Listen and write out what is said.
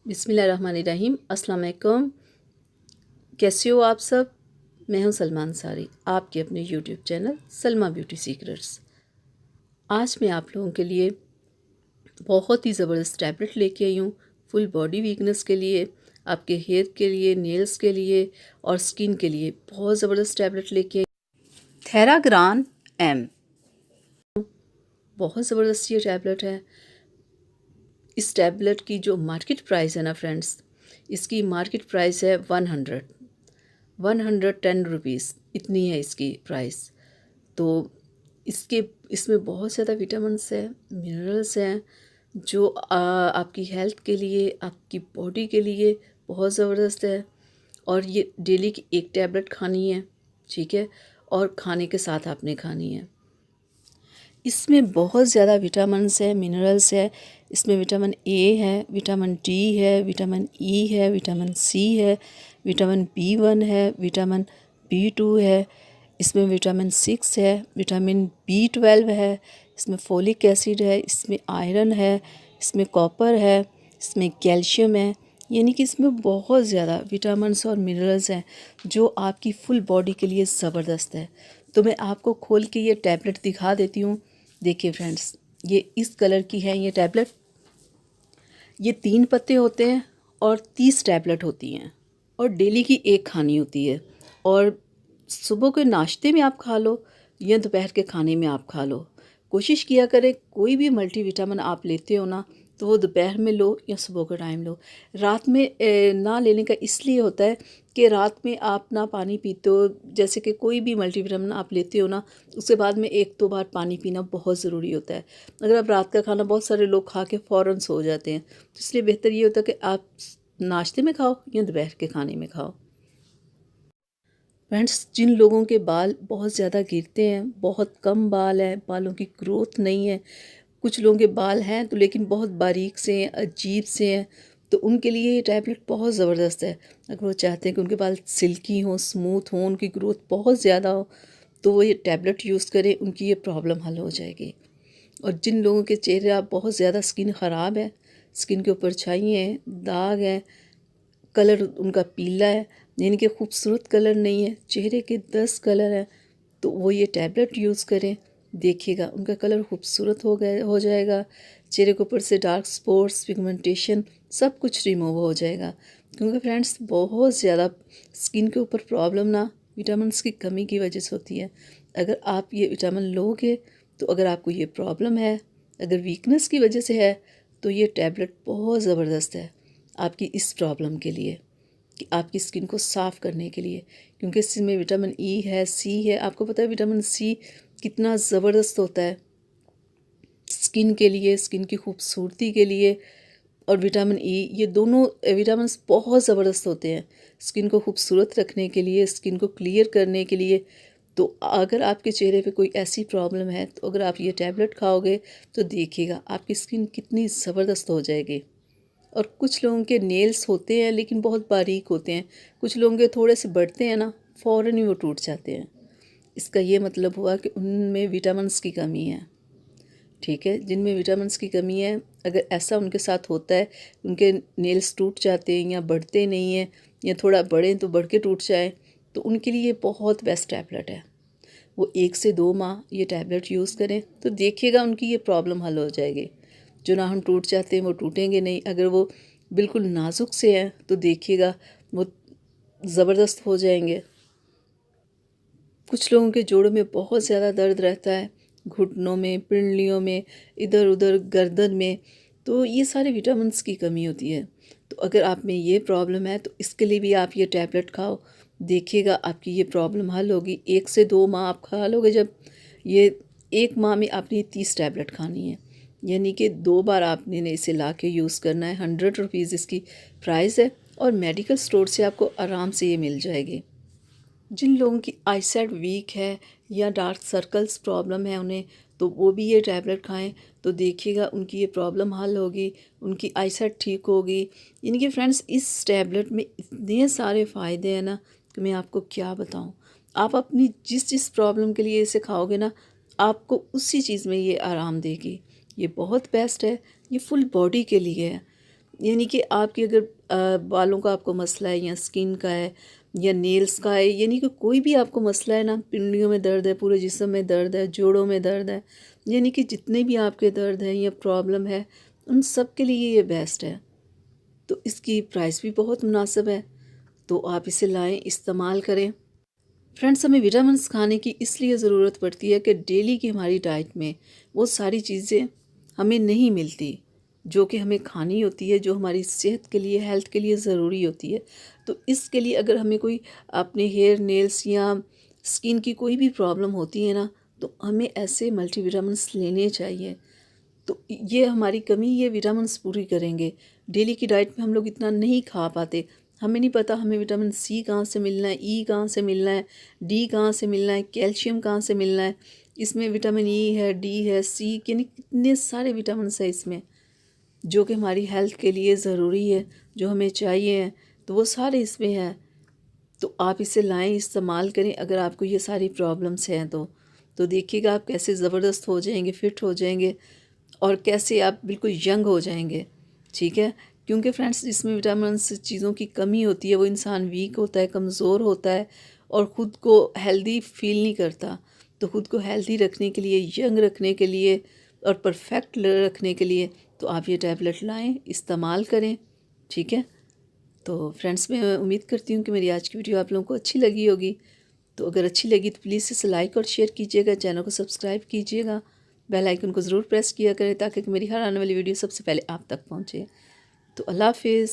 बिस्मिल्लाहिर्रहमानिर्रहीम। अस्सलाम वालेकुम। कैसे हो आप सब? मैं हूं सलमान सारी, आपके अपने YouTube channel Salma beauty secrets. आज मैं आप लोगों के लिए बहुत ही ज़बरदस्त टैबलेट लेके आई हूँ फुल बॉडी वीकनेस के लिए, आपके हेयर के लिए, नेल्स के लिए और स्किन के लिए बहुत ज़बरदस्त टैबलेट लेके आई। थेराग्रान एम, बहुत ज़बरदस्त ये टैबलेट है। इस टैबलेट की जो मार्केट प्राइस है ना फ्रेंड्स, इसकी मार्केट प्राइस है 110 रुपीज़, इतनी है इसकी प्राइस। तो इसमें बहुत ज़्यादा विटामिन्स हैं, मिनरल्स हैं, जो आपकी हेल्थ के लिए, आपकी बॉडी के लिए बहुत ज़बरदस्त है। और ये डेली की एक टैबलेट खानी है, ठीक है, और खाने के साथ आपने खानी है। इसमें बहुत ज़्यादा विटामिन्स है, मिनरल्स है। इसमें विटामिन ए है, विटामिन डी है, विटामिन ई है, विटामिन सी है, विटामिन B1 है, विटामिन B2 है, इसमें विटामिन 6 है, विटामिन B12 है, इसमें फोलिक एसिड है, इसमें आयरन है, इसमें कॉपर है, इसमें कैल्शियम है। यानी कि इसमें बहुत ज़्यादा विटामिन्स और मिनरल्स हैं जो आपकी फुल बॉडी के लिए ज़बरदस्त है। तो मैं आपको खोल के ये टैबलेट दिखा देती हूँ। देखिए फ्रेंड्स, ये इस कलर की है ये टैबलेट। ये 3 पत्ते होते हैं और 30 टैबलेट होती हैं और डेली की एक खानी होती है। और सुबह के नाश्ते में आप खा लो या दोपहर के खाने में आप खा लो। कोशिश किया करें कोई भी मल्टीविटामिन आप लेते हो ना, तो वो दोपहर में लो या सुबह का टाइम लो। रात में ना लेने का इसलिए होता है कि रात में आप ना पानी पीते हो, जैसे कि कोई भी मल्टीविटामिन आप लेते हो ना, उसके बाद में 1-2 बार पानी पीना बहुत ज़रूरी होता है। अगर आप रात का खाना, बहुत सारे लोग खा के फ़ौरन सो जाते हैं, तो इसलिए बेहतर ये होता है कि आप नाश्ते में खाओ या दोपहर के खाने में खाओ। फ्रेंड्स, जिन लोगों के बाल बहुत ज़्यादा गिरते हैं, बहुत कम बाल है, बालों की ग्रोथ नहीं है, कुछ लोगों के बाल हैं तो लेकिन बहुत बारीक से हैं, अजीब से हैं, तो उनके लिए ये टैबलेट बहुत ज़बरदस्त है। अगर वो चाहते हैं कि उनके बाल सिल्की हों, स्मूथ हों, उनकी ग्रोथ बहुत ज़्यादा हो, तो वो ये टैबलेट यूज़ करें, उनकी ये प्रॉब्लम हल हो जाएगी। और जिन लोगों के चेहरे आप बहुत ज़्यादा स्किन ख़राब है, स्किन के ऊपर छाइयाँ हैं, दाग हैं, कलर उनका पीला है, यानी कि खूबसूरत कलर नहीं है, चेहरे के 10 कलर हैं, तो वो ये टैबलेट यूज़ करें। देखिएगा उनका कलर खूबसूरत हो जाएगा, चेहरे के ऊपर से डार्क स्पॉट्स, पिगमेंटेशन सब कुछ रिमूव हो जाएगा। क्योंकि फ्रेंड्स, बहुत ज़्यादा स्किन के ऊपर प्रॉब्लम ना विटामिन्स की कमी की वजह से होती है। अगर आप ये विटामिन लोगे, तो अगर आपको ये प्रॉब्लम है, अगर वीकनेस की वजह से है, तो ये टैबलेट बहुत ज़बरदस्त है आपकी इस प्रॉब्लम के लिए, कि आपकी स्किन को साफ़ करने के लिए। क्योंकि इसमें विटामिन ई है, सी है। आपको पता है विटामिन सी कितना ज़बरदस्त होता है स्किन के लिए, स्किन की खूबसूरती के लिए। और विटामिन ई, ये दोनों विटामिन्स बहुत ज़बरदस्त होते हैं स्किन को खूबसूरत रखने के लिए, स्किन को क्लियर करने के लिए। तो अगर आपके चेहरे पे कोई ऐसी प्रॉब्लम है, तो अगर आप ये टैबलेट खाओगे, तो देखिएगा आपकी स्किन कितनी ज़बरदस्त हो जाएगी। और कुछ लोगों के नेल्स होते हैं लेकिन बहुत बारीक होते हैं, कुछ लोगों के थोड़े से बढ़ते हैं ना, फ़ौरन ही वो टूट जाते हैं। इसका ये मतलब हुआ कि उनमें विटामिन्स की कमी है, ठीक है। जिनमें विटामिन्स की कमी है, अगर ऐसा उनके साथ होता है, उनके नेल्स टूट जाते हैं या बढ़ते नहीं हैं, या थोड़ा बढ़ें तो बढ़ के टूट जाए, तो उनके लिए बहुत बेस्ट टैबलेट है। वो 1 से 2 माह ये टैबलेट यूज़ करें, तो देखिएगा उनकी ये प्रॉब्लम हल हो जाएगी। जो नाखून टूट जाते हैं वो टूटेंगे नहीं। अगर वो बिल्कुल नाजुक से हैं, तो देखिएगा वो ज़बरदस्त हो जाएंगे। कुछ लोगों के जोड़ों में बहुत ज़्यादा दर्द रहता है, घुटनों में, पिंडलियों में, इधर उधर गर्दन में, तो ये सारे विटामिन्स की कमी होती है। तो अगर आप में ये प्रॉब्लम है, तो इसके लिए भी आप ये टैबलेट खाओ, देखिएगा आपकी ये प्रॉब्लम हल होगी। 1 से 2 माह आप खा लोगे जब, ये 1 माह में आपने 30 टैबलेट खानी है, यानी कि 2 बार आपने इसे ला के यूज़ करना है। 100 रुपीज़ इसकी प्राइस है और मेडिकल स्टोर से आपको आराम से ये मिल जाएगी। जिन लोगों की आईसाइट वीक है या डार्क सर्कल्स प्रॉब्लम है उन्हें, तो वो भी ये टैबलेट खाएं, तो देखिएगा उनकी ये प्रॉब्लम हल होगी, उनकी आईसाइट ठीक होगी। यानी कि फ्रेंड्स, इस टैबलेट में इतने सारे फ़ायदे हैं ना कि मैं आपको क्या बताऊं। आप अपनी जिस जिस प्रॉब्लम के लिए इसे खाओगे ना, आपको उसी चीज़ में ये आराम देगी। ये बहुत बेस्ट है, ये फुल बॉडी के लिए है। यानी कि आपकी अगर बालों का आपको मसला है या स्किन का है या नेल्स का है, यानी कि कोई भी आपको मसला है ना, पिंडियों में दर्द है, पूरे जिस्म में दर्द है, जोड़ों में दर्द है, यानी कि जितने भी आपके दर्द हैं या प्रॉब्लम है, उन सब के लिए ये बेस्ट है। तो इसकी प्राइस भी बहुत मुनासिब है, तो आप इसे लाएं, इस्तेमाल करें। फ्रेंड्स, हमें विटामिन्स खाने की इसलिए ज़रूरत पड़ती है कि डेली की हमारी डाइट में वो सारी चीज़ें हमें नहीं मिलती जो कि हमें खानी होती है, जो हमारी सेहत के लिए, हेल्थ के लिए ज़रूरी होती है। तो इसके लिए अगर हमें कोई अपने हेयर, नेल्स या स्किन की कोई भी प्रॉब्लम होती है ना, तो हमें ऐसे मल्टीविटामिन्स लेने चाहिए। तो ये हमारी कमी ये विटामिन्स पूरी करेंगे। डेली की डाइट में हम लोग इतना नहीं खा पाते। हमें नहीं पता हमें विटामिन सी कहाँ से मिलना है, ई कहाँ से मिलना है, डी कहाँ से मिलना है, कैल्शियम कहाँ से मिलना है। इसमें विटामिन ई है, डी है, सी, यानी कितने सारे विटामिन्स हैं इसमें जो कि हमारी हेल्थ के लिए ज़रूरी है, जो हमें चाहिए हैं, तो वो सारे इसमें हैं। तो आप इसे लाएं, इस्तेमाल करें अगर आपको ये सारी प्रॉब्लम्स हैं तो देखिएगा आप कैसे ज़बरदस्त हो जाएंगे, फिट हो जाएंगे और कैसे आप बिल्कुल यंग हो जाएंगे। ठीक है, क्योंकि फ्रेंड्स जिसमें विटामिन्स चीज़ों की कमी होती है वो इंसान वीक होता है, कमज़ोर होता है और ख़ुद को हेल्दी फील नहीं करता। तो ख़ुद को हेल्दी रखने के लिए, यंग रखने के लिए और परफेक्ट रखने के लिए तो आप ये टैबलेट लाएं, इस्तेमाल करें। ठीक है, तो फ्रेंड्स मैं उम्मीद करती हूँ कि मेरी आज की वीडियो आप लोगों को अच्छी लगी होगी। तो अगर अच्छी लगी तो प्लीज़ इसे लाइक और शेयर कीजिएगा, चैनल को सब्सक्राइब कीजिएगा, बेल आइकन को ज़रूर प्रेस किया करें ताकि मेरी हर आने वाली वीडियो सबसे पहले आप तक पहुँचे। तो अल्लाह हाफिज़।